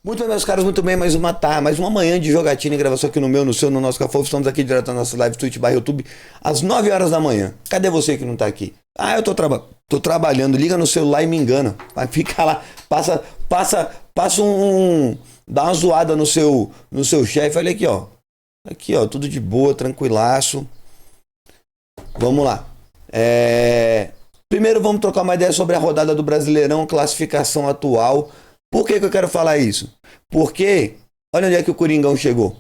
Muito bem, meus caros, muito bem, mais uma manhã de jogatina e gravação aqui no meu, no seu, no nosso Cafofo. Estamos aqui direto na nossa live Twitch / YouTube às 9 horas da manhã. Cadê você que não tá aqui? Ah, eu tô trabalhando, liga no celular e me engana. Vai ficar lá, passa dá uma zoada no seu chefe. Olha aqui, ó, tudo de boa, tranquilaço. Vamos lá. Primeiro vamos trocar uma ideia sobre a rodada do Brasileirão, classificação atual. Por que eu quero falar isso? Porque olha onde é que o Coringão chegou.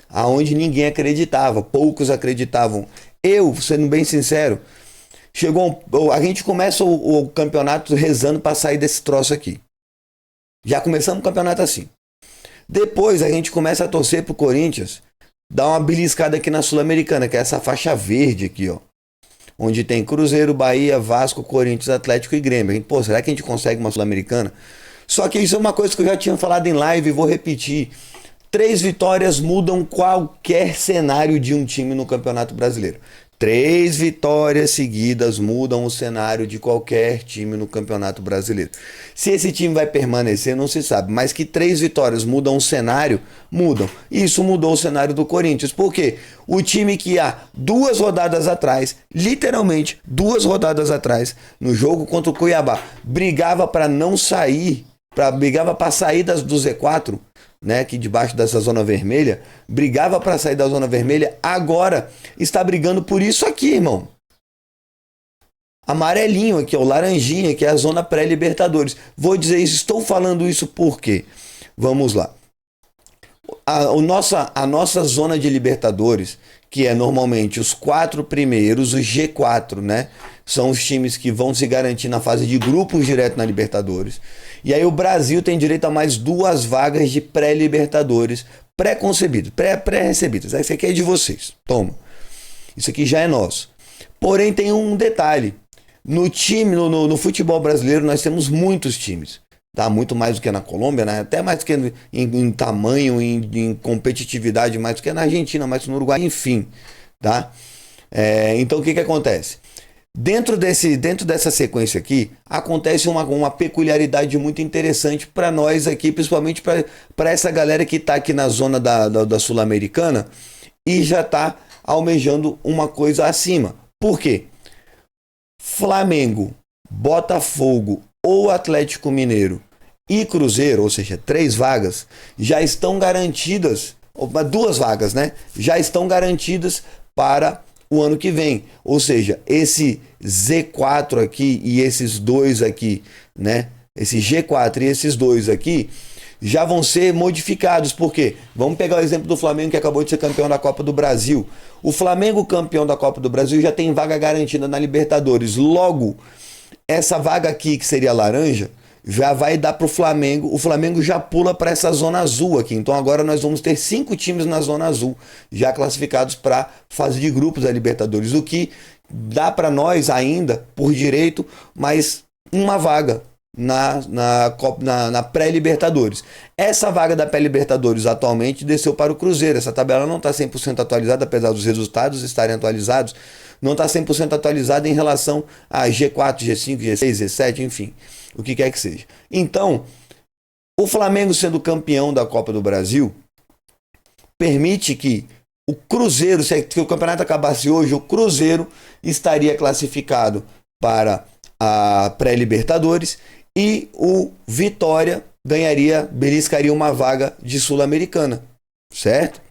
Aonde ninguém acreditava, poucos acreditavam. Eu, sendo bem sincero, a gente começa o campeonato rezando para sair desse troço aqui. Já começamos o campeonato assim. Depois a gente começa a torcer pro Corinthians dar uma beliscada aqui na Sul-Americana, que é essa faixa verde aqui, ó. Onde tem Cruzeiro, Bahia, Vasco, Corinthians, Atlético e Grêmio. Pô, será que a gente consegue uma Sul-Americana? Só que isso é uma coisa que eu já tinha falado em live e vou repetir. 3 vitórias mudam qualquer cenário de um time no Campeonato Brasileiro. 3 vitórias seguidas mudam o cenário de qualquer time no Campeonato Brasileiro. Se esse time vai permanecer, não se sabe. Mas que 3 vitórias mudam o cenário, mudam. Isso mudou o cenário do Corinthians. Por quê? O time que há 2 rodadas atrás, literalmente 2 rodadas atrás, no jogo contra o Cuiabá, brigava para não sair, brigava para sair do Z4, né, aqui debaixo dessa zona vermelha, brigava para sair da zona vermelha, agora está brigando por isso aqui, irmão. Amarelinho aqui, ó, laranjinha, que é a zona pré-Libertadores. Vou dizer isso, estou falando isso por quê? Vamos lá. A nossa zona de Libertadores, que é normalmente os 4 primeiros, os G4, né? São os times que vão se garantir na fase de grupos direto na Libertadores. E aí o Brasil tem direito a mais 2 vagas de pré-Libertadores, pré-concebidos, pré-recebidas. Esse aqui é de vocês. Toma. Isso aqui já é nosso. Porém tem um detalhe. No futebol brasileiro nós temos muitos times. Tá? Muito mais do que na Colômbia, né? Até mais do que em tamanho, em competitividade, mais do que na Argentina, mais do que no Uruguai, enfim. Tá? Então o que acontece? Dentro dessa sequência aqui, acontece uma peculiaridade muito interessante para nós aqui, principalmente para essa galera que está aqui na zona da Sul-Americana e já está almejando uma coisa acima. Por quê? Flamengo, Botafogo ou Atlético Mineiro e Cruzeiro, ou seja, 3 vagas, já estão garantidas, 2 vagas, né? Já estão garantidas para o ano que vem. Ou seja, esse Z4 aqui e esses 2 aqui, né? Esse G4 e esses 2 aqui já vão ser modificados. Por quê? Vamos pegar o exemplo do Flamengo, que acabou de ser campeão da Copa do Brasil. O Flamengo, campeão da Copa do Brasil, já tem vaga garantida na Libertadores. Logo, essa vaga aqui, que seria laranja, já vai dar para o Flamengo. O Flamengo já pula para essa zona azul aqui. Então agora nós vamos ter 5 times na zona azul, já classificados para fase de grupos da Libertadores. O que dá para nós ainda, por direito, mais uma vaga na pré-Libertadores. Essa vaga da pré-Libertadores atualmente desceu para o Cruzeiro. Essa tabela não está 100% atualizada, apesar dos resultados estarem atualizados. Não está 100% atualizada em relação a G4, G5, G6, G7, enfim, o que quer que seja. Então, o Flamengo sendo campeão da Copa do Brasil, permite que o Cruzeiro, se o campeonato acabasse hoje, o Cruzeiro estaria classificado para a pré-Libertadores e o Vitória beliscaria uma vaga de Sul-Americana, certo?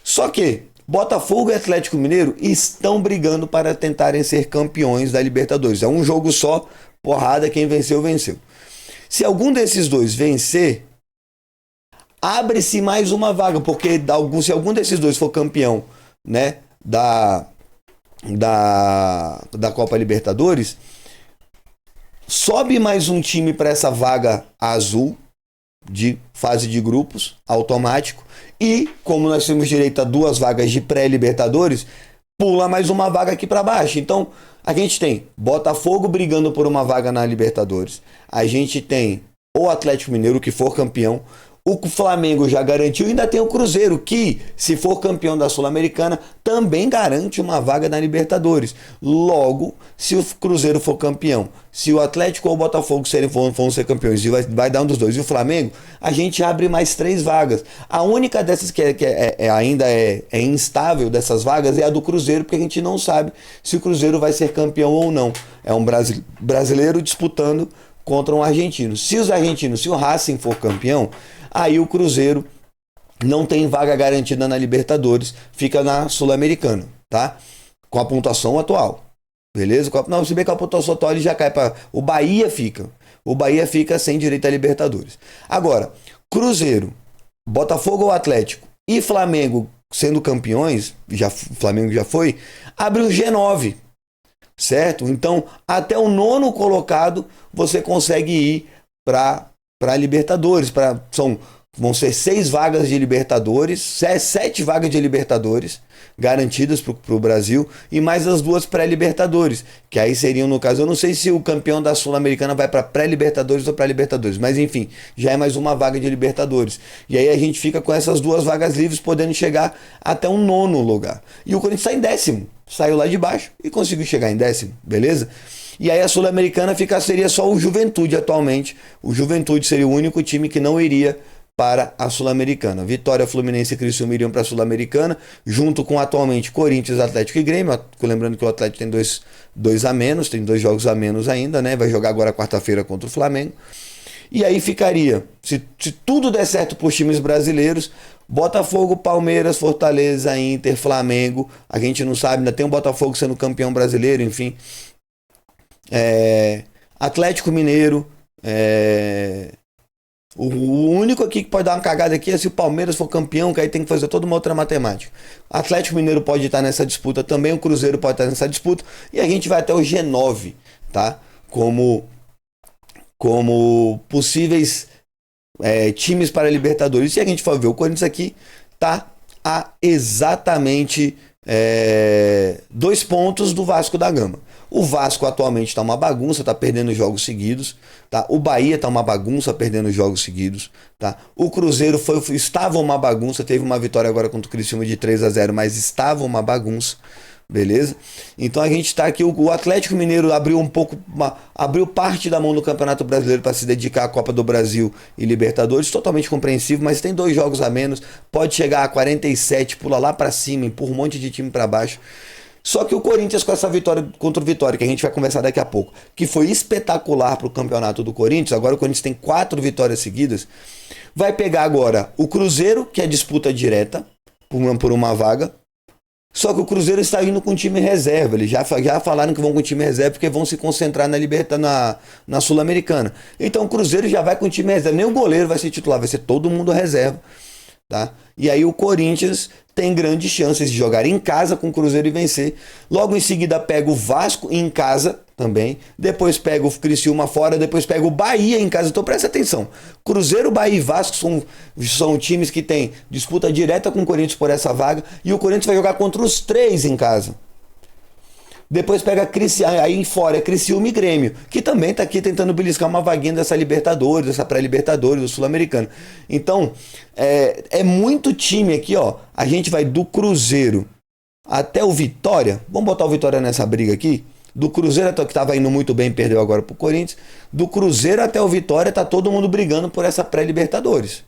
Só que Botafogo e Atlético Mineiro estão brigando para tentarem ser campeões da Libertadores. É um jogo só, porrada, quem venceu, venceu. Se algum desses 2 vencer, abre-se mais uma vaga, porque se algum desses 2 for campeão, né, da Copa Libertadores, sobe mais um time para essa vaga azul de fase de grupos, automático. E como nós temos direito a 2 vagas de pré-Libertadores, pula mais uma vaga aqui para baixo. Então a gente tem Botafogo brigando por uma vaga na Libertadores. A gente tem o Atlético Mineiro, que for campeão, O Flamengo já garantiu, ainda tem o Cruzeiro, que, se for campeão da Sul-Americana, também garante uma vaga na Libertadores. Logo, se o Cruzeiro for campeão, se o Atlético ou o Botafogo vão ser campeões, e vai dar um dos dois, e o Flamengo, a gente abre mais 3 vagas. A única dessas que ainda é instável dessas vagas é a do Cruzeiro, porque a gente não sabe se o Cruzeiro vai ser campeão ou não. É um brasileiro disputando contra um argentino. Se o Racing for campeão, aí o Cruzeiro não tem vaga garantida na Libertadores, fica na Sul-Americana, tá? Com a pontuação atual, beleza? Não, se bem que a pontuação atual ele já cai para o Bahia fica. O Bahia fica sem direito à Libertadores. Agora, Cruzeiro, Botafogo ou Atlético e Flamengo sendo campeões, o Flamengo já foi, abre o G9. Certo? Então, até o 9º colocado você consegue ir para Libertadores. Vão ser 6 vagas de Libertadores, 7 vagas de Libertadores garantidas para o Brasil e mais as 2 pré-Libertadores, que aí seriam, no caso, eu não sei se o campeão da Sul-Americana vai para pré-Libertadores ou para Libertadores, mas enfim, já é mais uma vaga de Libertadores. E aí a gente fica com essas 2 vagas livres, podendo chegar até um 9º lugar. E o Corinthians está em 10º. Saiu lá de baixo e conseguiu chegar em 10º, beleza? E aí a Sul-Americana seria só o Juventude atualmente. O Juventude seria o único time que não iria para a Sul-Americana. Vitória, Fluminense e Criciúma iriam para a Sul-Americana, junto com atualmente Corinthians, Atlético e Grêmio. Lembrando que o Atlético tem dois a menos, tem 2 jogos a menos ainda, né? Vai jogar agora quarta-feira contra o Flamengo. E aí ficaria, se tudo der certo para os times brasileiros, Botafogo, Palmeiras, Fortaleza, Inter, Flamengo, a gente não sabe, ainda tem o Botafogo sendo campeão brasileiro, enfim. Atlético Mineiro, o único aqui que pode dar uma cagada aqui é se o Palmeiras for campeão, que aí tem que fazer toda uma outra matemática. Atlético Mineiro pode estar nessa disputa também, o Cruzeiro pode estar nessa disputa, e a gente vai até o G9, tá? Como possíveis times para a Libertadores. Se a gente for ver, o Corinthians aqui tá a exatamente 2 pontos do Vasco da Gama. O Vasco atualmente está uma bagunça, está perdendo jogos seguidos, tá? O Bahia está uma bagunça, perdendo jogos seguidos, tá? O Cruzeiro estava uma bagunça, teve uma vitória agora contra o Criciúma de 3-0, mas estava uma bagunça. Beleza? Então a gente está aqui, o Atlético Mineiro abriu parte da mão do Campeonato Brasileiro para se dedicar à Copa do Brasil e Libertadores, totalmente compreensível, mas tem 2 jogos a menos, pode chegar a 47, pula lá para cima, empurra um monte de time para baixo. Só que o Corinthians, com essa vitória contra o Vitória, que a gente vai conversar daqui a pouco, que foi espetacular para o campeonato do Corinthians, agora o Corinthians tem 4 vitórias seguidas, vai pegar agora o Cruzeiro, que é disputa direta por uma vaga. Só que o Cruzeiro está indo com time reserva. Eles já falaram que vão com time reserva porque vão se concentrar na Sul-Americana. Então o Cruzeiro já vai com time reserva. Nem o goleiro vai ser titular, vai ser todo mundo reserva. Tá? E aí o Corinthians tem grandes chances de jogar em casa com o Cruzeiro e vencer. Logo em seguida pega o Vasco em casa também. Depois pega o Criciúma fora. Depois pega o Bahia em casa. Então presta atenção. Cruzeiro, Bahia e Vasco são times que têm disputa direta com o Corinthians por essa vaga. E o Corinthians vai jogar contra os 3 em casa. Depois pega aí fora é Criciúma e Grêmio, que também está aqui tentando beliscar uma vaguinha dessa Libertadores, dessa pré-Libertadores, do Sul-Americano. Então, é muito time aqui, ó. A gente vai do Cruzeiro até o Vitória. Vamos botar o Vitória nessa briga aqui. Do Cruzeiro até o que estava indo muito bem, perdeu agora pro Corinthians. Do Cruzeiro até o Vitória, tá todo mundo brigando por essa pré-Libertadores.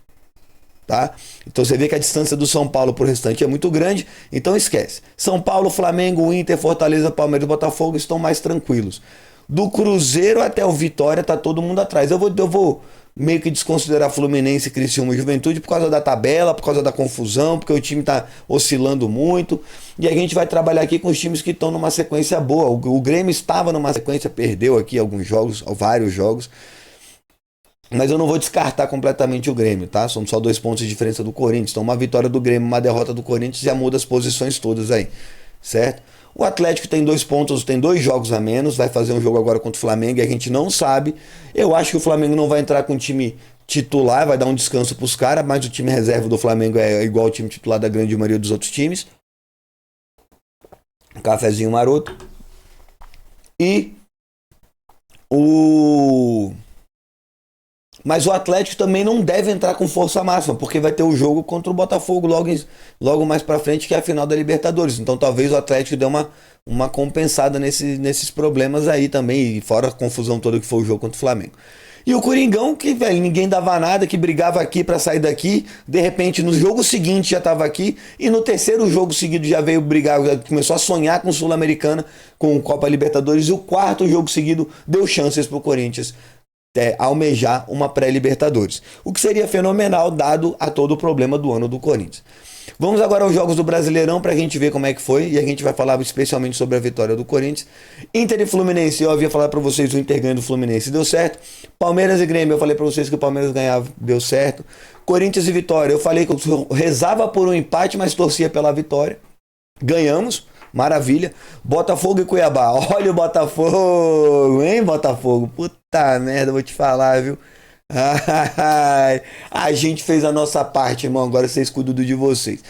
Tá? Então você vê que a distância do São Paulo pro restante é muito grande, então esquece. São Paulo, Flamengo, Inter, Fortaleza, Palmeiras e Botafogo estão mais tranquilos. Do Cruzeiro até o Vitória tá todo mundo atrás. Eu vou meio que desconsiderar Fluminense, Criciúma e Juventude por causa da tabela, por causa da confusão, porque o time tá oscilando muito. E a gente vai trabalhar aqui com os times que estão numa sequência boa. O Grêmio estava numa sequência, perdeu aqui alguns jogos, vários jogos. Mas eu não vou descartar completamente o Grêmio, tá? São só 2 pontos de diferença do Corinthians. Então uma vitória do Grêmio, uma derrota do Corinthians já muda as posições todas aí, certo? O Atlético tem 2 pontos, tem 2 jogos a menos, vai fazer um jogo agora contra o Flamengo e a gente não sabe. Eu acho que o Flamengo não vai entrar com o time titular, vai dar um descanso pros caras, mas o time reserva do Flamengo é igual ao time titular da grande maioria dos outros times. Um cafezinho maroto. E Mas o Atlético também não deve entrar com força máxima, porque vai ter o jogo contra o Botafogo logo mais pra frente, que é a final da Libertadores. Então talvez o Atlético dê uma compensada nesses problemas aí também, e fora a confusão toda que foi o jogo contra o Flamengo. E o Coringão, que, velho, ninguém dava nada, que brigava aqui pra sair daqui, de repente no jogo seguinte já tava aqui, e no terceiro jogo seguido já veio brigar, já começou a sonhar com Sul-Americana, com Copa Libertadores, e o quarto jogo seguido deu chances pro Corinthians almejar uma pré-Libertadores. O que seria fenomenal, dado a todo o problema do ano do Corinthians. Vamos agora aos jogos do Brasileirão para a gente ver como é que foi, e a gente vai falar especialmente sobre a vitória do Corinthians. Inter e Fluminense, eu havia falado para vocês, o Inter ganho do Fluminense deu certo. Palmeiras e Grêmio, eu falei para vocês que o Palmeiras ganhava, deu certo. Corinthians e Vitória, eu falei que eu rezava por um empate, mas torcia pela vitória. Ganhamos, maravilha. Botafogo e Cuiabá, olha o Botafogo, hein, Botafogo? Puta merda, vou te falar, viu? A gente fez a nossa parte, irmão. Agora vocês cuidam de vocês.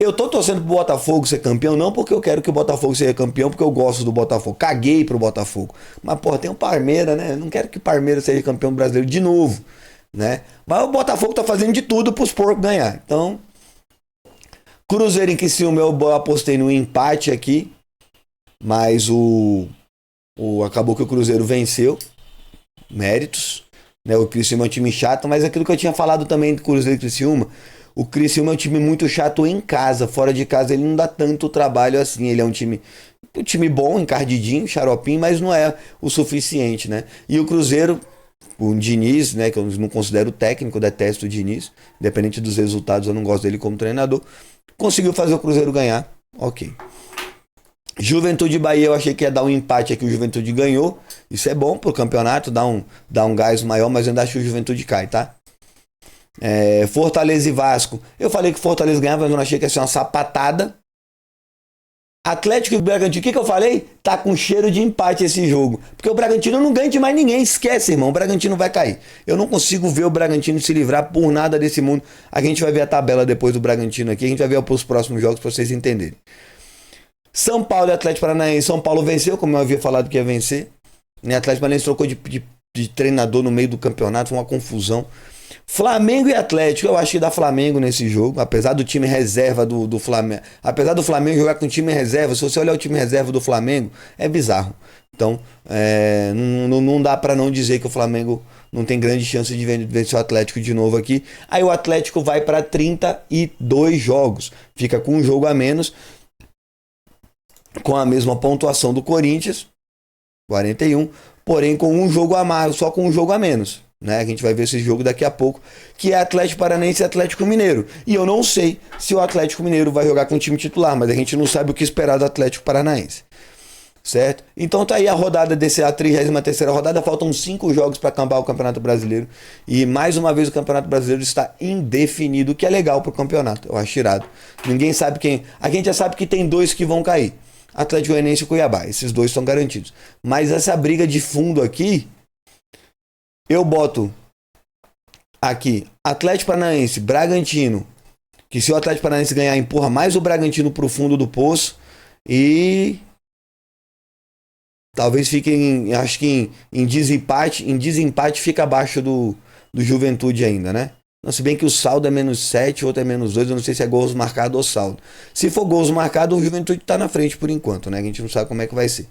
Eu tô torcendo pro Botafogo ser campeão, não porque eu quero que o Botafogo seja campeão, porque eu gosto do Botafogo. Caguei pro Botafogo. Mas, porra, tem o Palmeiras, né? Eu não quero que o Palmeiras seja campeão brasileiro de novo, né? Mas o Botafogo tá fazendo de tudo pros porcos ganhar. Então, Cruzeiro em Criciúma, eu apostei no empate aqui, mas acabou que o Cruzeiro venceu. Méritos. Né, o Criciúma é um time chato, mas aquilo que eu tinha falado também do Cruzeiro e Criciúma, o Criciúma é um time muito chato em casa, fora de casa ele não dá tanto trabalho assim, ele é um time bom, encardidinho, xaropinho, mas não é o suficiente, né? E o Cruzeiro, o Diniz, né, que eu não considero técnico, eu detesto o Diniz, independente dos resultados, eu não gosto dele como treinador, conseguiu fazer o Cruzeiro ganhar, ok. Juventude e Bahia, eu achei que ia dar um empate aqui, o Juventude ganhou. Isso é bom pro campeonato, dá um gás maior, mas eu ainda acho que o Juventude cai, tá? Fortaleza e Vasco. Eu falei que Fortaleza ganhava, mas eu não achei que ia ser uma sapatada. Atlético e Bragantino, o que eu falei? Tá com cheiro de empate esse jogo. Porque o Bragantino não ganha de mais ninguém, esquece, irmão. O Bragantino vai cair. Eu não consigo ver o Bragantino se livrar por nada desse mundo. A gente vai ver a tabela depois do Bragantino aqui, a gente vai ver os próximos jogos pra vocês entenderem. São Paulo e Atlético Paranaense. São Paulo venceu, como eu havia falado que ia vencer. O Atlético Paranaense trocou de treinador no meio do campeonato, foi uma confusão. Flamengo e Atlético, eu acho que dá Flamengo nesse jogo, apesar do time reserva do Flamengo. Apesar do Flamengo jogar com time reserva, se você olhar o time reserva do Flamengo, é bizarro. Então, não dá pra não dizer que o Flamengo não tem grande chance de vencer o Atlético de novo aqui. Aí o Atlético vai pra 32 jogos, fica com um jogo a menos, com a mesma pontuação do Corinthians, 41, porém com um jogo a mais, só com um jogo a menos, né? A gente vai ver esse jogo daqui a pouco, que é Atlético Paranaense e Atlético Mineiro. E eu não sei se o Atlético Mineiro vai jogar com o time titular, mas a gente não sabe o que esperar do Atlético Paranaense. Certo? Então tá aí a rodada a 33ª rodada, faltam 5 jogos para acabar o Campeonato Brasileiro. E mais uma vez o Campeonato Brasileiro está indefinido, o que é legal pro campeonato, eu acho tirado. Ninguém sabe quem. A gente já sabe que tem 2 que vão cair. Atlético Goianiense e Cuiabá, esses 2 estão garantidos. Mas essa briga de fundo aqui, eu boto aqui Atlético Paranaense, Bragantino, que se o Atlético Paranaense ganhar, empurra mais o Bragantino pro fundo do poço, e talvez fique acho que em desempate fica abaixo do Juventude ainda, né? Não, se bem que o saldo é -7, o outro é -2, eu não sei se é gols marcados ou saldo. Se for gols marcados, o Juventude tá na frente por enquanto, né? A gente não sabe como é que vai ser.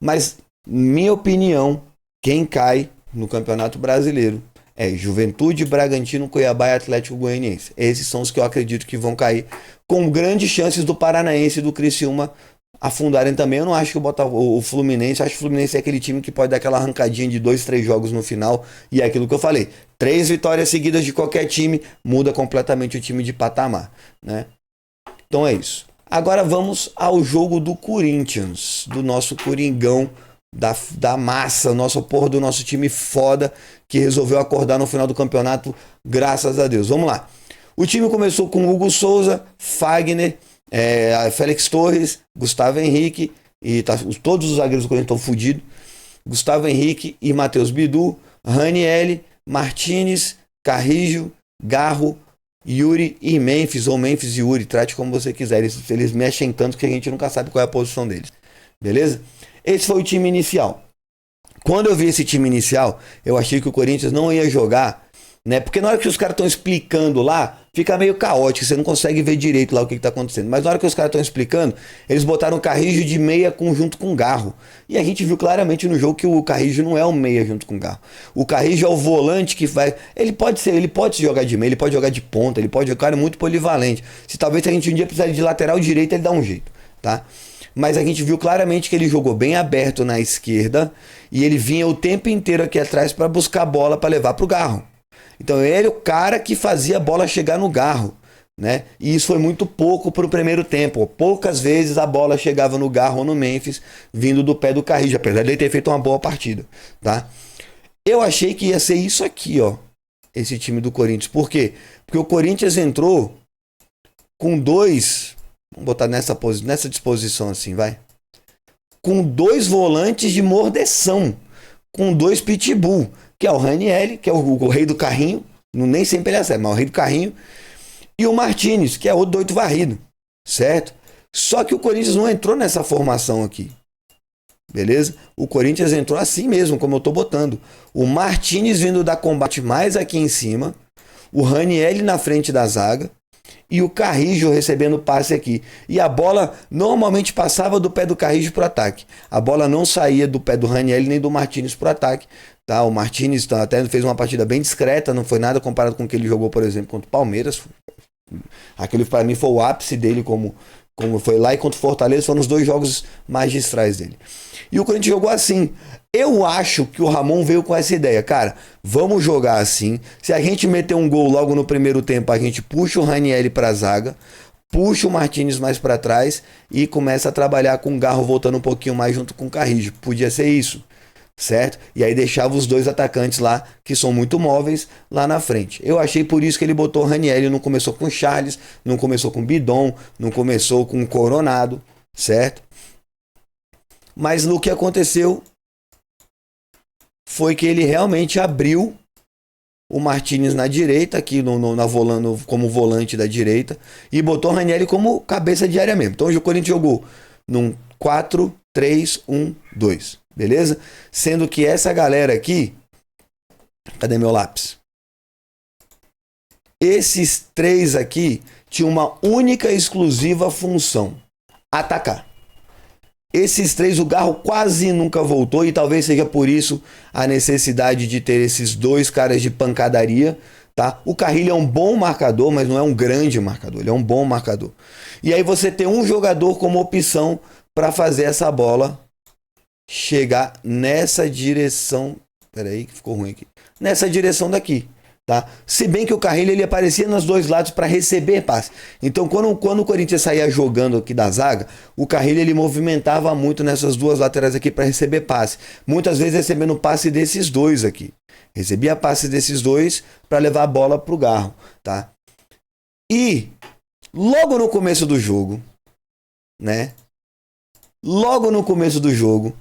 Mas, minha opinião, quem cai no Campeonato Brasileiro é Juventude, Bragantino, Cuiabá e Atlético Goianiense. Esses são os que eu acredito que vão cair, com grandes chances do Paranaense e do Criciúma afundarem também. Eu não acho que o Fluminense, acho que o Fluminense é aquele time que pode dar aquela arrancadinha de 2, 3 jogos no final, e é aquilo que eu falei, 3 vitórias seguidas de qualquer time muda completamente o time de patamar, né? Então é isso. Agora vamos ao jogo do Corinthians, do nosso Coringão, da massa, nosso porra do nosso time foda, que resolveu acordar no final do campeonato, graças a Deus. Vamos lá. O time começou com Hugo Souza, Fagner, Félix Torres, Gustavo Henrique, e todos os zagueiros do Corinthians estão fodidos. Gustavo Henrique e Matheus Bidu, Raniel, Martínez, Carrijo, Garro, Yuri e Memphis, ou Memphis e Yuri, trate como você quiser. Eles mexem tanto que a gente nunca sabe qual é a posição deles. Beleza? Esse foi o time inicial. Quando eu vi esse time inicial, eu achei que o Corinthians não ia jogar, né? Porque na hora que os caras estão explicando lá, fica meio caótico, você não consegue ver direito lá o que está acontecendo. Mas na hora que os caras estão explicando, eles botaram o Carrijo de meia junto com o Garro. E a gente viu claramente no jogo que o Carrijo não é um meia junto com o Garro. O Carrijo é o volante que vai... Ele pode jogar de meia, ele pode jogar de ponta, ele pode jogar muito polivalente. Se talvez a gente um dia precisar de lateral direito, ele dá um jeito, tá? Mas a gente viu claramente que ele jogou bem aberto na esquerda e ele vinha o tempo inteiro aqui atrás para buscar a bola para levar para o Garro. Então ele é o cara que fazia a bola chegar no Garro, né? E isso foi muito pouco para o primeiro tempo. Poucas vezes a bola chegava no Garro ou no Memphis vindo do pé do Carrijo, apesar de ele ter feito uma boa partida, tá? Eu achei que ia ser isso aqui, ó, esse time do Corinthians. Por quê? Porque o Corinthians entrou com dois... Vamos botar nessa disposição assim, vai. Com dois volantes de mordeção. Com dois pitbull. Que é o Ranieri, que é o rei do carrinho. Nem sempre ele acerta, mas é o rei do carrinho. E o Martínez, que é o doido varrido. Certo? Só que o Corinthians não entrou nessa formação aqui. Beleza? O Corinthians entrou assim mesmo, como eu tô botando. O Martínez vindo dar combate mais aqui em cima. O Ranieri na frente da zaga. E o Carrijo recebendo passe aqui. E a bola normalmente passava do pé do Carrijo para o ataque. A bola não saía do pé do Ranieri nem do Martínez para o ataque. Tá? O Martínez até fez uma partida bem discreta, não foi nada comparado com o que ele jogou, por exemplo, contra o Palmeiras. Aquele para mim foi o ápice dele, como foi lá, e contra o Fortaleza foram os dois jogos magistrais dele. E o Corinthians jogou assim. Eu acho que o Ramon veio com essa ideia, cara, vamos jogar assim. Se a gente meter um gol logo no primeiro tempo, a gente puxa o Ranieri pra zaga, puxa o Martínez mais para trás e começa a trabalhar com o Garro voltando um pouquinho mais junto com o Carrijo. Podia ser isso, certo? E aí deixava os dois atacantes lá, que são muito móveis, lá na frente. Eu achei por isso que ele botou o Ranieri, não começou com o Charles, não começou com o Bidon, não começou com o Coronado, certo? Mas no que aconteceu foi que ele realmente abriu o Martínez na direita, aqui como volante da direita, e botou o Ranieri como cabeça de área mesmo. Então hoje o Corinthians jogou num 4-3-1-2, beleza? Sendo que essa galera aqui... Cadê meu lápis? Esses três aqui tinham uma única e exclusiva função: atacar. Esses três, o Garro quase nunca voltou, e talvez seja por isso a necessidade de ter esses dois caras de pancadaria, tá? O Carrilho é um bom marcador, mas não é um grande marcador, ele é um bom marcador. E aí você tem um jogador como opção para fazer essa bola chegar nessa direção. Peraí, que ficou ruim aqui. Nessa direção daqui. Tá? Se bem que o Carrilho ele aparecia nos dois lados para receber passe. Então quando o Corinthians saía jogando aqui da zaga, o Carrilho ele movimentava muito nessas duas laterais aqui para receber passe. Muitas vezes recebendo passe desses dois aqui. Recebia passe desses dois para levar a bola pro Garro, tá? E logo no começo do jogo, né? Logo no começo do jogo,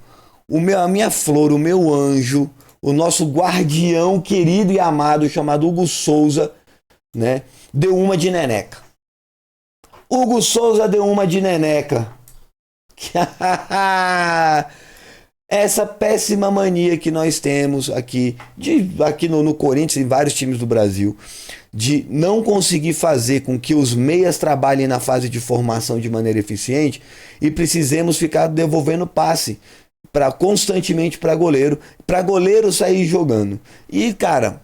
a minha flor, o meu anjo, o nosso guardião querido e amado, chamado Hugo Souza, né, deu uma de neneca. Hugo Souza deu uma de neneca. Essa péssima mania que nós temos aqui no Corinthians e em vários times do Brasil, de não conseguir fazer com que os meias trabalhem na fase de formação de maneira eficiente e precisemos ficar devolvendo passe constantemente para goleiro sair jogando. E, cara,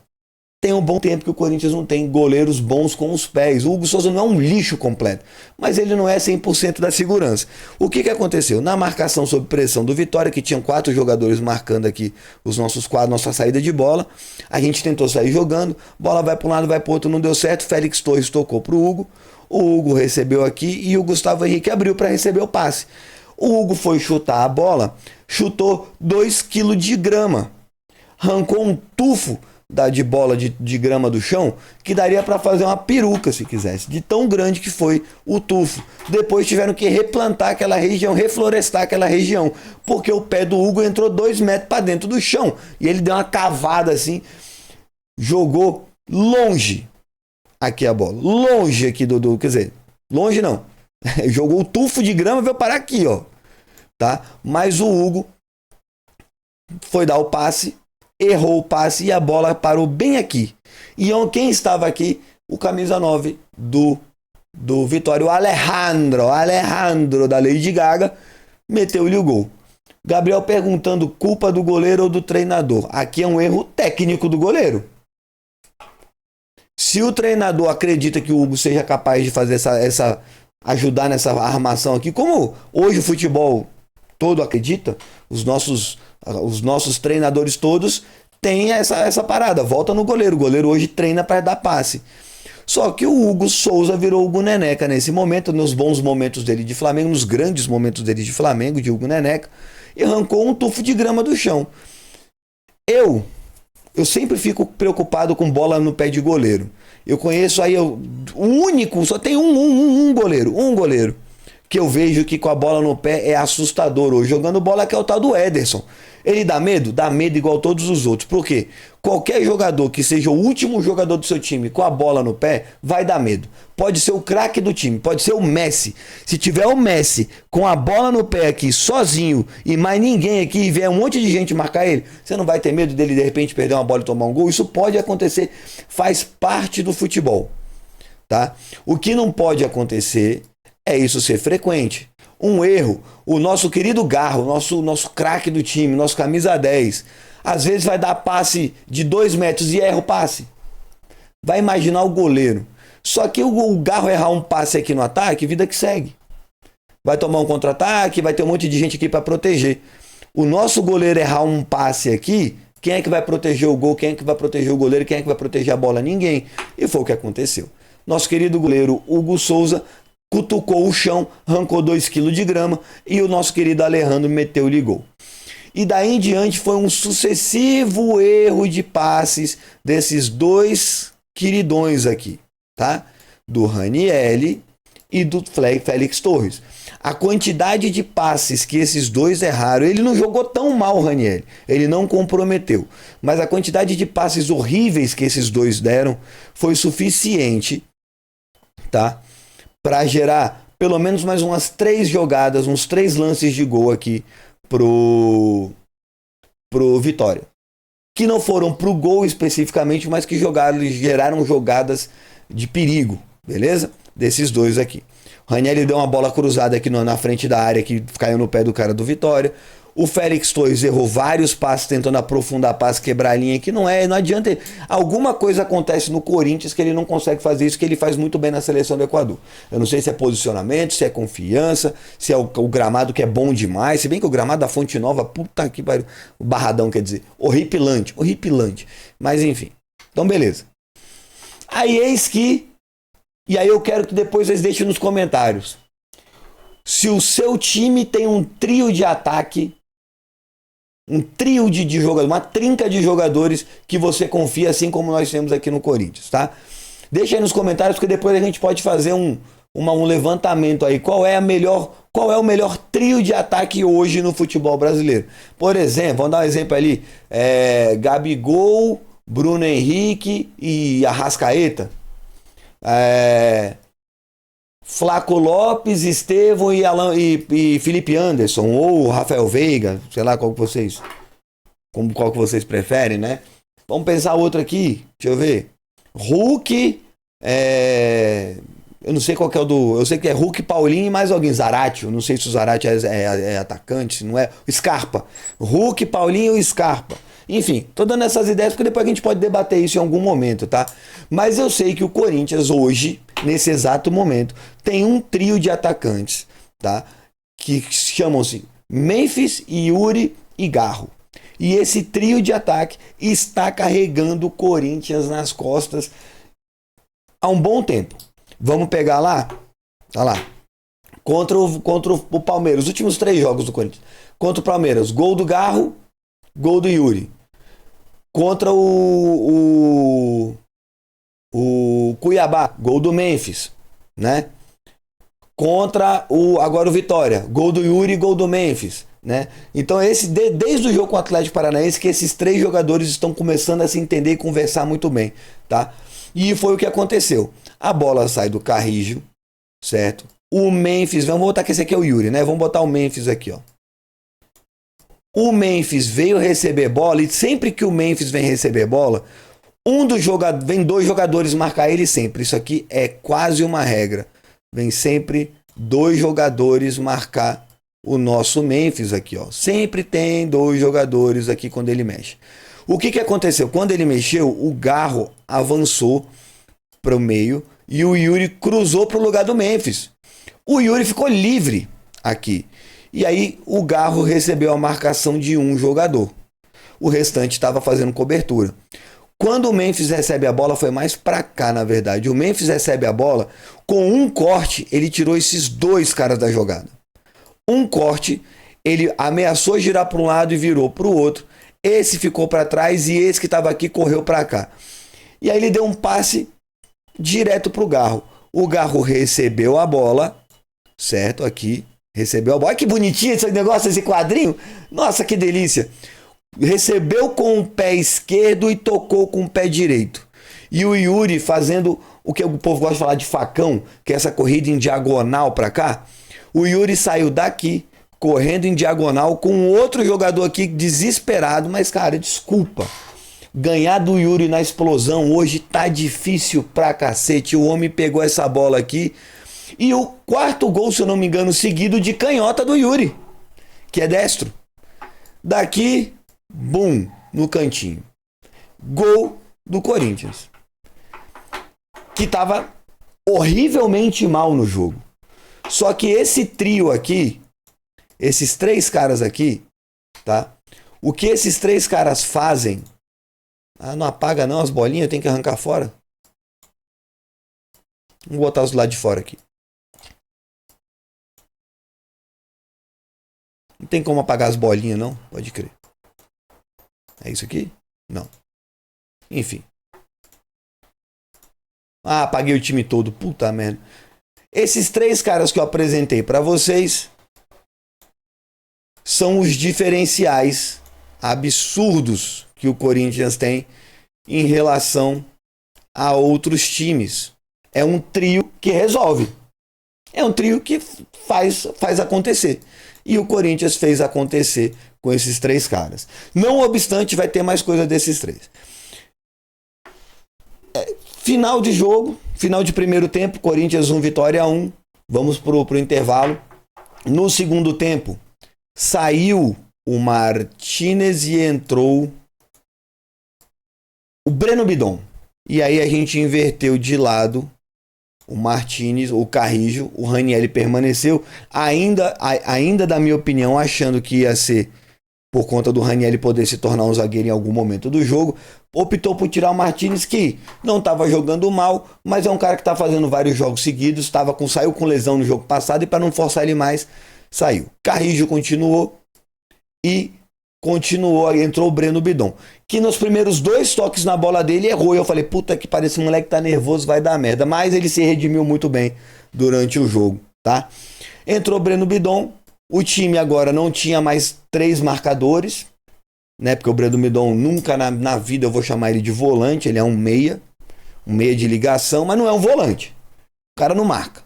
tem um bom tempo que o Corinthians não tem goleiros bons com os pés. O Hugo Souza não é um lixo completo, mas ele não é 100% da segurança. O que aconteceu? Na marcação sob pressão do Vitória, que tinham 4 jogadores marcando aqui os nossos quadros, nossa saída de bola, a gente tentou sair jogando, bola vai para um lado, vai para o outro, não deu certo. Félix Torres tocou para o Hugo Hugo recebeu aqui e o Gustavo Henrique abriu para receber o passe. O Hugo foi chutar a bola, chutou 2 kg de grama, arrancou um tufo de bola de grama do chão, que daria para fazer uma peruca se quisesse, de tão grande que foi o tufo. Depois tiveram que replantar aquela região, reflorestar aquela região, porque o pé do Hugo entrou 2 metros para dentro do chão, e ele deu uma cavada assim, jogou longe aqui a bola, longe aqui quer dizer, longe não, jogou o tufo de grama e veio parar aqui, ó, tá? Mas o Hugo foi dar o passe, errou o passe e a bola parou bem aqui. E quem estava aqui? O camisa 9 do Vitória, o Alejandro da Lady Gaga, meteu-lhe o gol. Gabriel perguntando, culpa do goleiro ou do treinador? Aqui é um erro técnico do goleiro. Se o treinador acredita que o Hugo seja capaz de fazer ajudar nessa armação aqui, como hoje o futebol todo acredita, os nossos treinadores todos têm essa parada, volta no goleiro. O goleiro hoje treina para dar passe. Só que o Hugo Souza virou o Hugo Neneca nesse momento, nos bons momentos dele de Flamengo, nos grandes momentos dele de Flamengo, de Hugo Neneca, e arrancou um tufo de grama do chão. Eu sempre fico preocupado com bola no pé de goleiro. Eu conheço aí o único, só tem um goleiro que eu vejo que com a bola no pé é assustador hoje, jogando bola, que é o tal do Ederson. Ele dá medo? Dá medo igual todos os outros. Por quê? Qualquer jogador que seja o último jogador do seu time com a bola no pé, vai dar medo. Pode ser o craque do time, pode ser o Messi. Se tiver o Messi com a bola no pé aqui, sozinho, e mais ninguém aqui, e vier um monte de gente marcar ele, você não vai ter medo dele de repente perder uma bola e tomar um gol? Isso pode acontecer, faz parte do futebol, tá? O que não pode acontecer é isso ser frequente. Um erro, o nosso querido Garro, nosso craque do time, nosso camisa 10, às vezes vai dar passe de 2 metros e erra o passe. Vai imaginar o goleiro. Só que o Garro errar um passe aqui no ataque, vida que segue. Vai tomar um contra-ataque, vai ter um monte de gente aqui para proteger. O nosso goleiro errar um passe aqui, quem é que vai proteger o gol? Quem é que vai proteger o goleiro? Quem é que vai proteger a bola? Ninguém. E foi o que aconteceu. Nosso querido goleiro Hugo Souza cutucou o chão, arrancou 2 kg de grama e o nosso querido Alejandro meteu-lhe gol. E daí em diante foi um sucessivo erro de passes desses 2 queridões aqui, tá? Do Ranieri e do Félix Torres. A quantidade de passes que esses dois erraram, ele não jogou tão mal o Ranieri, ele não comprometeu, mas a quantidade de passes horríveis que esses dois deram foi suficiente, tá? Para gerar pelo menos mais umas 3 jogadas, uns 3 lances de gol aqui pro Vitória. Que não foram pro gol especificamente, mas que geraram jogadas de perigo, beleza? Desses dois aqui. O Ranieri deu uma bola cruzada aqui na frente da área que caiu no pé do cara do Vitória. O Félix Torres errou vários passes tentando aprofundar passe, quebrar a linha, que não adianta. Alguma coisa acontece no Corinthians que ele não consegue fazer isso, que ele faz muito bem na seleção do Equador. Eu não sei se é posicionamento, se é confiança, se é o gramado que é bom demais. Se bem que o gramado da Fonte Nova, puta que pariu, o Barradão quer dizer, horripilante. Mas enfim, então beleza. Aí eis que, e aí eu quero que depois vocês deixem nos comentários, se o seu time tem um trio de ataque, um trio de jogadores, uma trinca de jogadores que você confia, assim como nós temos aqui no Corinthians, tá? Deixa aí nos comentários, porque depois a gente pode fazer um levantamento aí. Qual é o melhor trio de ataque hoje no futebol brasileiro? Por exemplo, vamos dar um exemplo ali, Gabigol, Bruno Henrique e Arrascaeta. Flaco Lopes, Estevão e Felipe Anderson, ou Rafael Veiga, sei lá qual que vocês preferem, né? Vamos pensar outro aqui, deixa eu ver. Hulk, eu não sei qual que é o eu sei que é Hulk, Paulinho e mais alguém, Zarate, eu não sei se o Zarate é atacante, se não é, Scarpa. Hulk, Paulinho e Scarpa. Enfim, tô dando essas ideias porque depois a gente pode debater isso em algum momento, tá? Mas eu sei que o Corinthians hoje, nesse exato momento, tem um trio de atacantes, tá? Que chamam-se Memphis, Yuri e Garro. E esse trio de ataque está carregando o Corinthians nas costas há um bom tempo. Vamos pegar lá? Tá lá. Contra o Palmeiras, os últimos 3 jogos do Corinthians. Contra o Palmeiras, gol do Garro, gol do Yuri. Contra o Cuiabá, gol do Memphis, né? Contra agora o Vitória, gol do Yuri, gol do Memphis, né? Então desde o jogo com o Atlético Paranaense que esses 3 jogadores estão começando a se entender e conversar muito bem, tá? E foi o que aconteceu. A bola sai do Carrijo, certo? O Memphis, vamos botar que esse aqui é o Yuri, né? Vamos botar o Memphis aqui, ó. O Memphis veio receber bola, e sempre que o Memphis vem receber bola, vem dois jogadores marcar ele sempre. Isso aqui é quase uma regra. Vem sempre dois jogadores marcar o nosso Memphis aqui, ó. Sempre tem dois jogadores aqui quando ele mexe. O que aconteceu? Quando ele mexeu, o Garro avançou para o meio e o Yuri cruzou para o lugar do Memphis. O Yuri ficou livre aqui. E aí o Garro recebeu a marcação de um jogador. O restante estava fazendo cobertura. Quando o Memphis recebe a bola, foi mais para cá, na verdade. O Memphis recebe a bola, com um corte, ele tirou esses dois caras da jogada. Um corte, ele ameaçou girar para um lado e virou para o outro. Esse ficou para trás e esse que estava aqui correu para cá. E aí ele deu um passe direto para o Garro. O Garro recebeu a bola, certo? Aqui, recebeu a bola. Olha que bonitinho esse negócio, esse quadrinho. Nossa, que delícia. Recebeu com o pé esquerdo e tocou com o pé direito. E o Yuri fazendo o que o povo gosta de falar de facão, que é essa corrida em diagonal para cá. O Yuri saiu daqui, correndo em diagonal, com outro jogador aqui desesperado. Mas, cara, desculpa. Ganhar do Yuri na explosão hoje tá difícil pra cacete. O homem pegou essa bola aqui. E o quarto gol, se eu não me engano, seguido de canhota do Yuri, que é destro. Daqui, bum, no cantinho. Gol do Corinthians, que tava horrivelmente mal no jogo. Só que esse trio aqui, esses três caras aqui, tá? O que esses três caras fazem? Ah, não apaga não as bolinhas, tem que arrancar fora. Vamos botar os do lado de fora aqui. Não tem como apagar as bolinhas não, pode crer. É isso aqui? Não. Enfim. Ah, apaguei o time todo, puta merda. Esses três caras que eu apresentei para vocês são os diferenciais absurdos que o Corinthians tem em relação a outros times. É um trio que resolve. É um trio que faz acontecer. E o Corinthians fez acontecer com esses três caras. Não obstante, vai ter mais coisa desses três. Final de jogo, final de primeiro tempo, Corinthians 1, Vitória 1. Vamos pro intervalo. No segundo tempo, saiu o Martinez e entrou o Breno Bidon. E aí a gente inverteu de lado o Martinez, o Carrijo, o Ranieri permaneceu, ainda da minha opinião, achando que ia ser por conta do Ranieri poder se tornar um zagueiro em algum momento do jogo, optou por tirar o Martinez, que não estava jogando mal, mas é um cara que está fazendo vários jogos seguidos, saiu com lesão no jogo passado e para não forçar ele mais, saiu. Carrijo continuou e entrou o Breno Bidon, que nos primeiros 2 toques na bola dele errou, e eu falei, puta que pariu, esse moleque tá nervoso, vai dar merda, mas ele se redimiu muito bem durante o jogo, tá? Entrou o Breno Bidon, o time agora não tinha mais 3 marcadores, né, porque o Breno Bidon nunca na vida eu vou chamar ele de volante, ele é um meia de ligação, mas não é um volante, o cara não marca,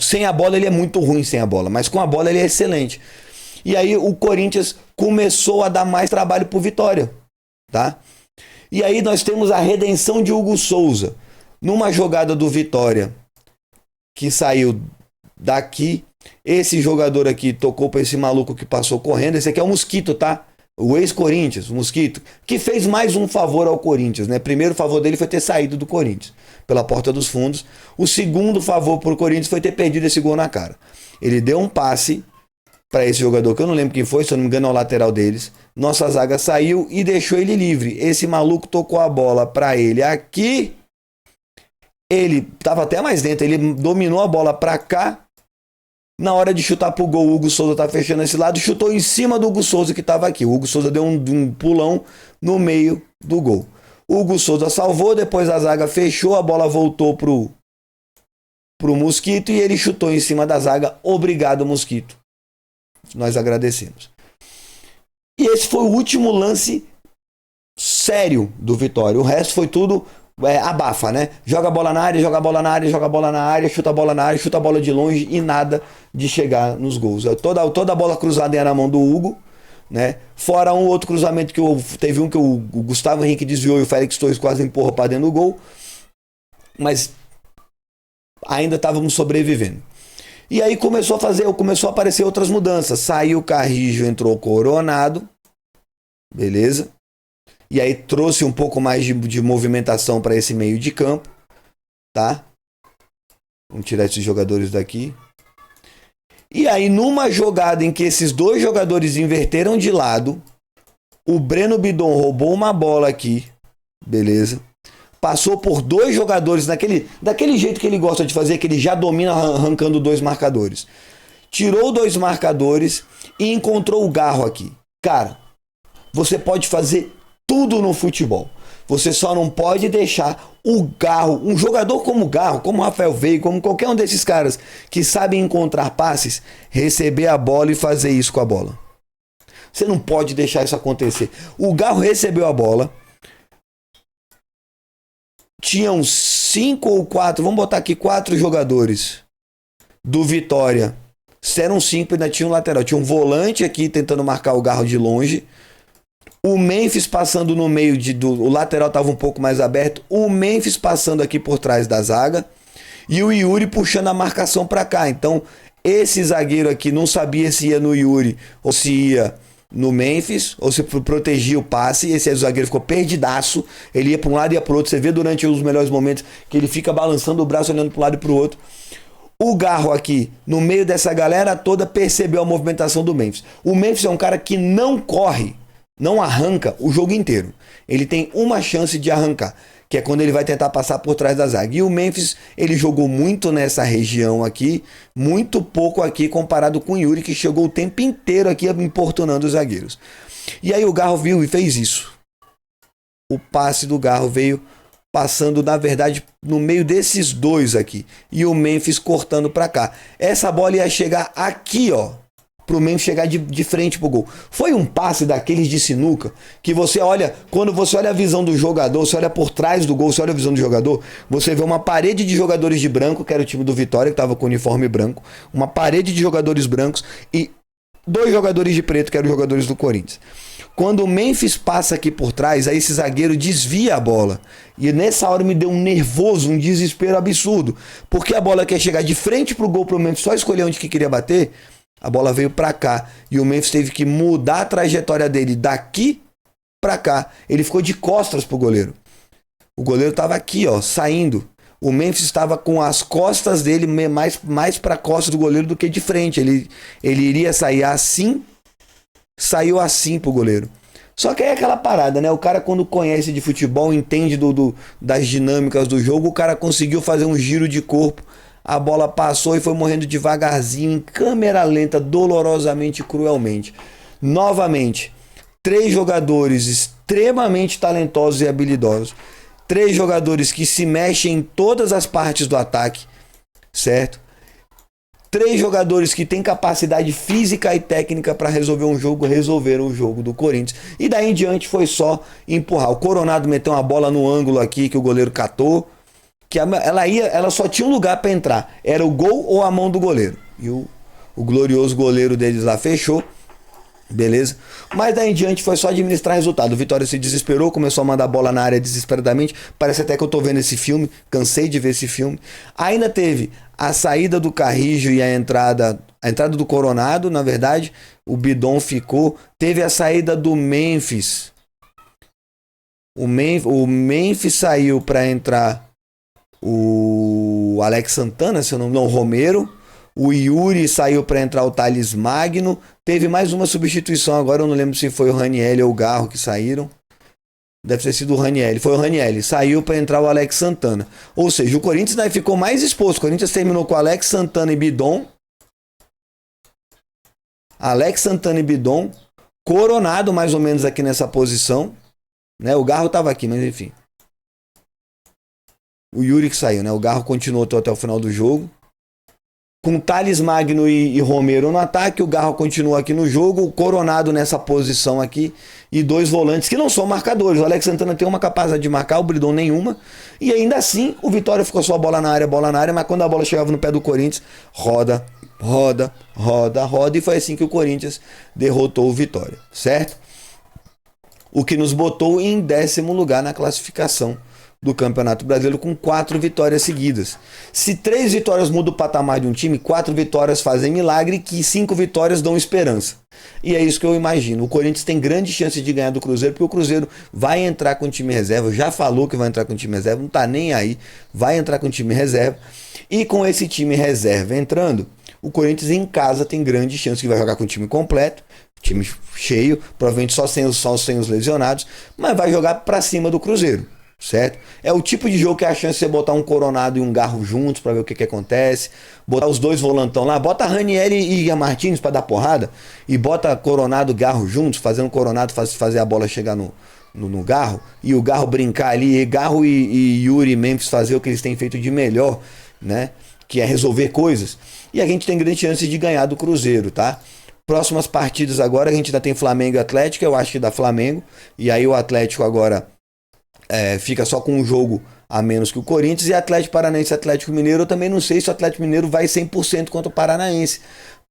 sem a bola ele é muito ruim sem a bola, mas com a bola ele é excelente. E aí o Corinthians começou a dar mais trabalho pro Vitória, tá? E aí nós temos a redenção de Hugo Souza. Numa jogada do Vitória, que saiu daqui, esse jogador aqui tocou para esse maluco que passou correndo. Esse aqui é o Mosquito, tá? O ex-Corinthians, o Mosquito, que fez mais um favor ao Corinthians, né? Primeiro favor dele foi ter saído do Corinthians, pela porta dos fundos. O segundo favor pro Corinthians foi ter perdido esse gol na cara. Ele deu um passe para esse jogador, que eu não lembro quem foi, se eu não me engano é o lateral deles. Nossa zaga saiu e deixou ele livre. Esse maluco tocou a bola para ele aqui. Ele estava até mais dentro, ele dominou a bola para cá. Na hora de chutar pro gol, o Hugo Souza tá fechando esse lado, chutou em cima do Hugo Souza que estava aqui. O Hugo Souza deu um pulão no meio do gol. O Hugo Souza salvou, depois a zaga fechou, a bola voltou pro Mosquito e ele chutou em cima da zaga. Obrigado, Mosquito. Nós agradecemos. E esse foi o último lance sério do Vitória. O resto foi tudo abafa, né? Joga a bola na área, joga a bola na área, joga a bola na área, chuta a bola na área, chuta a bola de longe e nada de chegar nos gols. Toda a bola cruzada era na mão do Hugo. né? Fora um outro cruzamento teve um que o Gustavo Henrique desviou e o Félix Torres quase empurra para dentro do gol. Mas ainda estávamos sobrevivendo. E aí começou a aparecer outras mudanças. Saiu o Carrijo, entrou o Coronado. Beleza? E aí trouxe um pouco mais de movimentação para esse meio de campo. Tá? Vamos tirar esses jogadores daqui. E aí, numa jogada em que esses dois jogadores inverteram de lado, o Breno Bidon roubou uma bola aqui. Beleza? Passou por dois jogadores daquele jeito que ele gosta de fazer, que ele já domina arrancando dois marcadores. Tirou dois marcadores e encontrou o Garro aqui. Cara, você pode fazer tudo no futebol. Você só não pode deixar o Garro, um jogador como o Garro, como o Rafael Veiga, como qualquer um desses caras que sabem encontrar passes, receber a bola e fazer isso com a bola. Você não pode deixar isso acontecer. O Garro recebeu a bola. Tinham 5 ou 4, vamos botar aqui 4 jogadores do Vitória. Se eram 5, ainda tinha um lateral. Tinha um volante aqui tentando marcar o Garro de longe. O Memphis passando no meio, o lateral estava um pouco mais aberto. O Memphis passando aqui por trás da zaga. E o Yuri puxando a marcação para cá. Então, esse zagueiro aqui não sabia se ia no Yuri ou se ia no Memphis, ou se protegia o passe. Esse zagueiro ficou perdidaço. Ele ia para um lado e ia para o outro. Você vê durante os melhores momentos que ele fica balançando o braço, olhando para um lado e para o outro. O Garro aqui, no meio dessa galera toda, percebeu a movimentação do Memphis. O Memphis é um cara que não corre, não arranca o jogo inteiro. Ele tem uma chance de arrancar, que é quando ele vai tentar passar por trás da zaga. E o Memphis, ele jogou muito nessa região aqui, muito pouco aqui comparado com o Yuri, que chegou o tempo inteiro aqui importunando os zagueiros. E aí o Garro viu e fez isso. O passe do Garro veio passando, na verdade, no meio desses dois aqui. E o Memphis cortando para cá. Essa bola ia chegar aqui, ó, pro Memphis chegar de frente pro gol. Foi um passe daqueles de sinuca que você olha, quando você olha a visão do jogador, você olha por trás do gol, você olha a visão do jogador, você vê uma parede de jogadores de branco, que era o time do Vitória, que tava com o uniforme branco, uma parede de jogadores brancos e 2 jogadores de preto, que eram os jogadores do Corinthians. Quando o Memphis passa aqui por trás, aí esse zagueiro desvia a bola. E nessa hora me deu um nervoso, um desespero absurdo. Porque a bola quer chegar de frente pro gol pro Memphis, só escolher onde que queria bater. A bola veio pra cá. E o Memphis teve que mudar a trajetória dele daqui pra cá. Ele ficou de costas pro goleiro. O goleiro tava aqui, ó, saindo. O Memphis estava com as costas dele mais para a costa do goleiro do que de frente. Ele iria sair assim, saiu assim pro goleiro. Só que é aquela parada, né? O cara, quando conhece de futebol, entende das dinâmicas do jogo, o cara conseguiu fazer um giro de corpo. A bola passou e foi morrendo devagarzinho, em câmera lenta, dolorosamente, cruelmente. Novamente, 3 jogadores extremamente talentosos e habilidosos. 3 jogadores que se mexem em todas as partes do ataque, certo? 3 jogadores que têm capacidade física e técnica para resolver um jogo, resolveram o jogo do Corinthians. E daí em diante foi só empurrar. O Coronado meteu uma bola no ângulo aqui que o goleiro catou, que ela só tinha um lugar para entrar. Era o gol ou a mão do goleiro. E o glorioso goleiro deles lá fechou. Beleza? Mas daí em diante foi só administrar resultado. O Vitória se desesperou, começou a mandar bola na área desesperadamente. Parece até que eu tô vendo esse filme, cansei de ver esse filme. Ainda teve a saída do Carrijo e a entrada do Coronado, na verdade. O Bidon ficou. Teve a saída do Memphis. O Memphis saiu para entrar o Alex Santana, se eu não me engano, o Romero. O Yuri saiu para entrar o Thales Magno. Teve mais uma substituição agora, eu não lembro se foi o Ranielli ou o Garro que saíram. Deve ter sido o Ranielli. Foi o Ranielli. Saiu para entrar o Alex Santana. Ou seja, o Corinthians daí ficou mais exposto. O Corinthians terminou com Alex Santana e Bidon. Alex Santana e Bidon. Coronado mais ou menos aqui nessa posição. Né? O Garro estava aqui, mas enfim. O Yuri que saiu, né? O Garro continuou até o final do jogo. Com Thales Magno e Romero no ataque, o Garro continua aqui no jogo, o Coronado nessa posição aqui, e 2 volantes que não são marcadores. O Alex Santana tem uma capacidade de marcar, o Bidon nenhuma, e ainda assim o Vitória ficou só bola na área, mas quando a bola chegava no pé do Corinthians, roda roda, roda, roda, e foi assim que o Corinthians derrotou o Vitória, certo? O que nos botou em 10º lugar na classificação do Campeonato Brasileiro, com 4 vitórias seguidas. Se 3 vitórias mudam o patamar de um time, 4 vitórias fazem milagre, que 5 vitórias dão esperança. E é isso que eu imagino. O Corinthians tem grande chance de ganhar do Cruzeiro, porque o Cruzeiro vai entrar com o time reserva, já falou que vai entrar com o time reserva, não tá nem aí, vai entrar com o time reserva. E com esse time reserva entrando, o Corinthians em casa tem grande chance que vai jogar com o time completo, time cheio, provavelmente só sem os lesionados, mas vai jogar pra cima do Cruzeiro. Certo? É o tipo de jogo que é a chance de você botar um Coronado e um Garro juntos pra ver o que acontece, botar os dois volantão lá, bota a Ranieri e a Martins pra dar porrada, e bota Coronado e Garro juntos, fazendo o Coronado fazer a bola chegar no Garro, e o Garro brincar ali, e Garro e Yuri e Memphis fazer o que eles têm feito de melhor, né? Que é resolver coisas. E a gente tem grande chance de ganhar do Cruzeiro, tá? Próximas partidas agora, a gente ainda tem Flamengo e Atlético, eu acho que dá Flamengo, e aí o Atlético agora fica só com um jogo a menos que o Corinthians, e Atlético Paranaense e Atlético Mineiro, eu também não sei se o Atlético Mineiro vai 100% contra o Paranaense.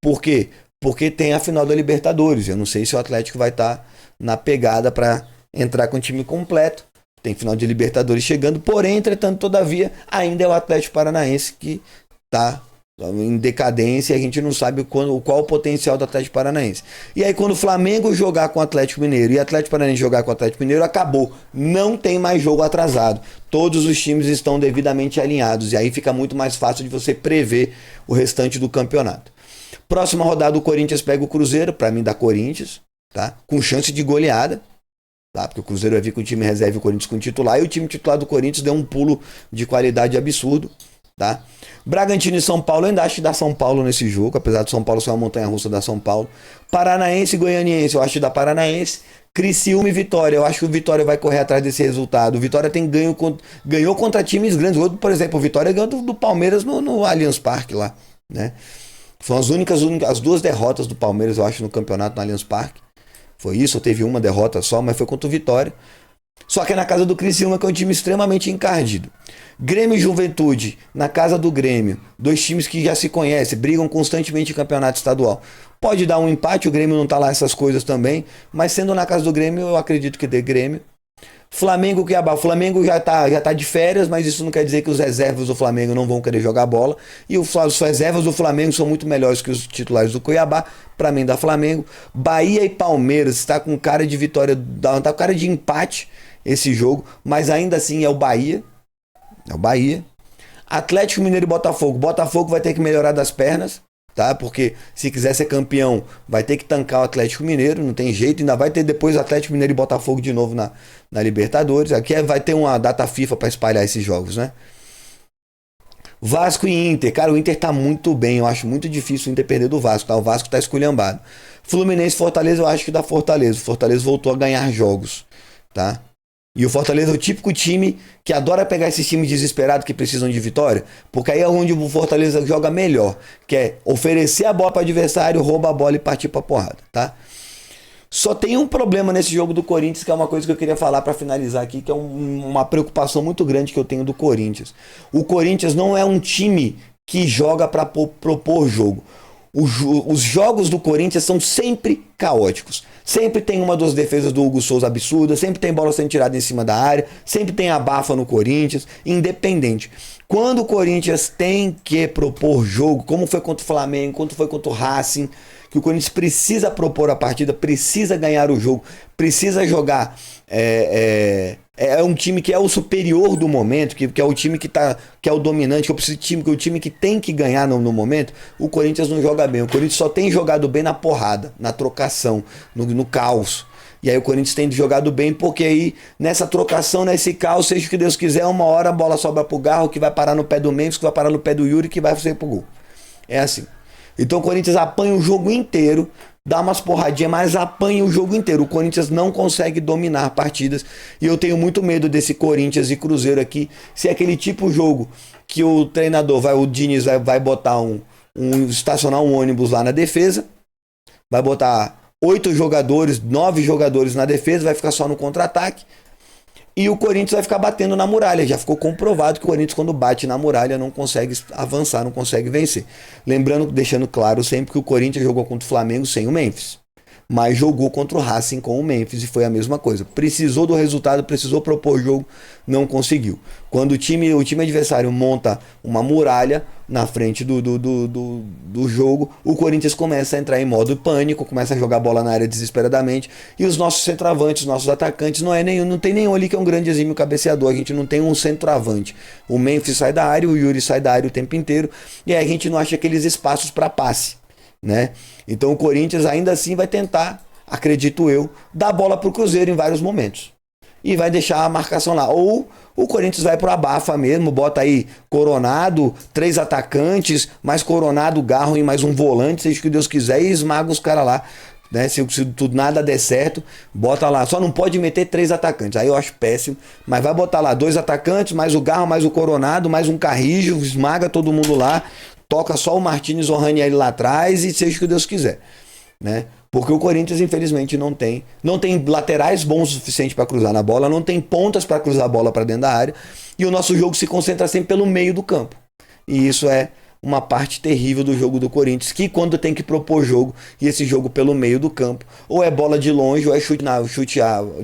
Por quê? Porque tem a final da Libertadores. Eu não sei se o Atlético vai estar na pegada para entrar com o time completo. Tem final de Libertadores chegando, porém, entretanto, todavia, ainda é o Atlético Paranaense que está em decadência, e a gente não sabe qual o potencial do Atlético Paranaense. E aí quando o Flamengo jogar com o Atlético Mineiro e o Atlético Paranaense jogar com o Atlético Mineiro, acabou. Não tem mais jogo atrasado. Todos os times estão devidamente alinhados, e aí fica muito mais fácil de você prever o restante do campeonato. Próxima rodada, o Corinthians pega o Cruzeiro, para mim dá Corinthians, tá? Com chance de goleada, tá? Porque o Cruzeiro vai vir com o time reserva e o Corinthians com o titular, e o time titular do Corinthians deu um pulo de qualidade absurdo, tá? Bragantino e São Paulo, eu ainda acho que dá São Paulo nesse jogo, apesar de São Paulo ser uma montanha-russa da São Paulo. Paranaense e Goianiense, eu acho que dá Paranaense. Criciúma e Vitória, eu acho que o Vitória vai correr atrás desse resultado. O Vitória ganhou contra times grandes. Por exemplo, o Vitória ganhou do Palmeiras no Allianz Parque lá, né? São as duas derrotas do Palmeiras, eu acho, no campeonato no Allianz Parque. Foi isso, teve uma derrota só, mas foi contra o Vitória. Só que é na casa do Criciúma, que é um time extremamente encardido. Grêmio e Juventude, na casa do Grêmio. Dois times que já se conhecem, brigam constantemente em campeonato estadual. Pode dar um empate, o Grêmio não tá lá essas coisas também, mas sendo na casa do Grêmio, eu acredito que dê Grêmio. Flamengo e Cuiabá. O Flamengo já tá de férias, mas isso não quer dizer que os reservas do Flamengo não vão querer jogar bola. E os reservas do Flamengo são muito melhores que os titulares do Cuiabá. Para mim, dá Flamengo. Bahia e Palmeiras, está com cara de vitória, tá com cara de empate esse jogo, mas ainda assim é o Bahia. É o Bahia. Atlético Mineiro e Botafogo. Botafogo vai ter que melhorar das pernas, tá? Porque se quiser ser campeão, vai ter que tancar o Atlético Mineiro, não tem jeito. Ainda vai ter depois Atlético Mineiro e Botafogo de novo na Libertadores. Aqui vai ter uma data FIFA para espalhar esses jogos, né? Vasco e Inter. Cara, o Inter tá muito bem. Eu acho muito difícil o Inter perder do Vasco, tá? O Vasco tá esculhambado. Fluminense e Fortaleza, eu acho que dá Fortaleza. O Fortaleza voltou a ganhar jogos, tá? E o Fortaleza é o típico time que adora pegar esses times desesperados que precisam de vitória, porque aí é onde o Fortaleza joga melhor, que é oferecer a bola para o adversário, rouba a bola e partir para porrada, tá? Só tem um problema nesse jogo do Corinthians, que é uma coisa que eu queria falar para finalizar aqui, que é uma preocupação muito grande que eu tenho do Corinthians. O Corinthians não é um time que joga para propor jogo. Os jogos do Corinthians são sempre caóticos. Sempre tem uma das defesas do Hugo Souza absurda, sempre tem bola sendo tirada em cima da área, sempre tem abafa no Corinthians, independente. Quando o Corinthians tem que propor jogo, como foi contra o Flamengo, quando foi contra o Racing, que o Corinthians precisa propor a partida, precisa ganhar o jogo, precisa jogar. É um time que é o superior do momento, que é o time que é o dominante, que é o time que tem que ganhar no momento. O Corinthians não joga bem. O Corinthians só tem jogado bem na porrada, na trocação, no caos. E aí o Corinthians tem jogado bem, porque aí nessa trocação, nesse caos, seja o que Deus quiser, uma hora a bola sobra pro Garro, que vai parar no pé do Memphis, que vai parar no pé do Yuri, que vai ser pro gol. É assim. Então o Corinthians apanha o jogo inteiro, dá umas porradinhas, mas apanha o jogo inteiro. O Corinthians não consegue dominar partidas. E eu tenho muito medo desse Corinthians e Cruzeiro aqui. Se é aquele tipo de jogo que o treinador, o Diniz vai botar estacionar um ônibus lá na defesa, vai botar 8 jogadores, 9 jogadores na defesa, vai ficar só no contra-ataque. E o Corinthians vai ficar batendo na muralha. Já ficou comprovado que o Corinthians, quando bate na muralha, não consegue avançar, não consegue vencer. Lembrando, deixando claro sempre que o Corinthians jogou contra o Flamengo sem o Memphis. Mas jogou contra o Racing com o Memphis e foi a mesma coisa. Precisou do resultado, precisou propor jogo, não conseguiu. Quando o time adversário monta uma muralha na frente do jogo, o Corinthians começa a entrar em modo pânico, começa a jogar bola na área desesperadamente. E os nossos centroavantes, nossos atacantes, não tem nenhum ali que é um grande exímio cabeceador. A gente não tem um centroavante. O Memphis sai da área, o Yuri sai da área o tempo inteiro. E aí a gente não acha aqueles espaços para passe, né? Então o Corinthians ainda assim vai tentar, acredito eu, dar a bola pro Cruzeiro em vários momentos. E vai deixar a marcação lá. Ou o Corinthians vai pro abafa mesmo, bota aí Coronado, 3 atacantes, mais Coronado, Garro e mais um volante, seja o que Deus quiser, e esmaga os caras lá. Né? Se tudo nada der certo, bota lá. Só não pode meter 3 atacantes. Aí eu acho péssimo. Mas vai botar lá 2 atacantes, mais o Garro, mais o Coronado, mais um Carrijo, esmaga todo mundo lá. Toca só o Martínez ou o Ranieri lá atrás e seja o que Deus quiser, né? Porque o Corinthians, infelizmente, não tem laterais bons o suficiente para cruzar na bola, não tem pontas para cruzar a bola para dentro da área, e o nosso jogo se concentra sempre pelo meio do campo. E isso é uma parte terrível do jogo do Corinthians, que quando tem que propor jogo, e esse jogo pelo meio do campo, ou é bola de longe, ou é chute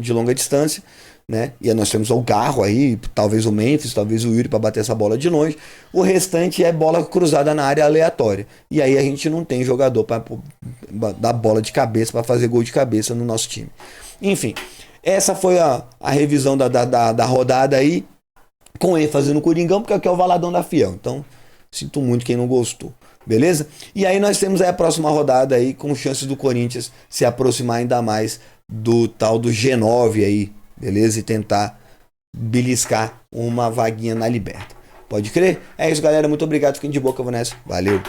de longa distância, né? E nós temos o Garro aí, talvez o Memphis, talvez o Yuri para bater essa bola de longe. O restante é bola cruzada na área aleatória. E aí a gente não tem jogador para dar bola de cabeça, para fazer gol de cabeça no nosso time. Enfim, essa foi a revisão da rodada aí, com ênfase no Coringão, porque aqui é o Valadão da Fiel. Então, sinto muito quem não gostou. Beleza? E aí nós temos aí a próxima rodada aí, com chances do Corinthians se aproximar ainda mais do tal do G9 aí. Beleza? E tentar beliscar uma vaguinha na Liberta. Pode crer? É isso, galera. Muito obrigado. Fiquem de boa que eu vou nessa. Valeu!